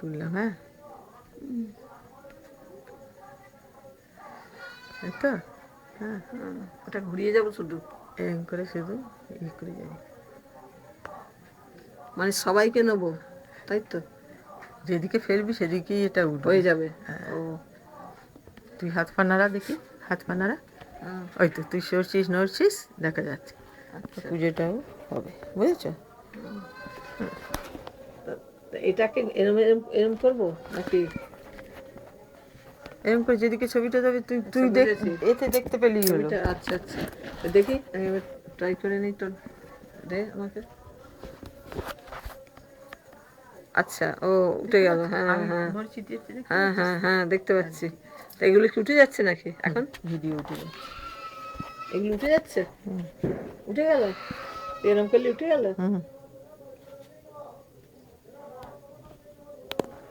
তুললাম, হ্যাঁ এই তো, হ্যাঁ ওটা ঘুরিয়ে যাবো শুধু, এরকম করে শুধু করে যাবি, মানে সবাইকে নেবো তাই তো, যেদিকে ফেলবি সেদিকেই এটা উঠবে। হয়ে যাবে। ও তুই হাত পা নাড়া দেখি, হাত পা নাড়া, হ্যাঁ, ওই তো তুই সরছিস নড়ছিস দেখা যাচ্ছে, আচ্ছা। পুজোটাও হবে, বুঝেছ? তা এটাকে এরম এরম এরম করবো নাকি? এরকম করে যেদিকে ছবিটা যাবে তুই তুই দেখ, বুঝেছি। এতে দেখতে পেলেই হলো। ছবিটা আচ্ছা আচ্ছা, তা দেখি আমি এবার ট্রাই করে নিই, তো দে আমাকে। আচ্ছা, ও উঠে গেল, হ্যাঁ আমি হ্যাঁ নড়ছি দিয়েছি, দেখতে হ্যাঁ পাচ্ছিস? হ্যাঁ হ্যাঁ দেখতে পাচ্ছি। তা এগুলো কি উঠে যাচ্ছে নাকি এখন? ভিডিও উঠবে। এগুলো উঠে যাচ্ছে, উঠে গেল, এরম করলে উঠে গেল। হুম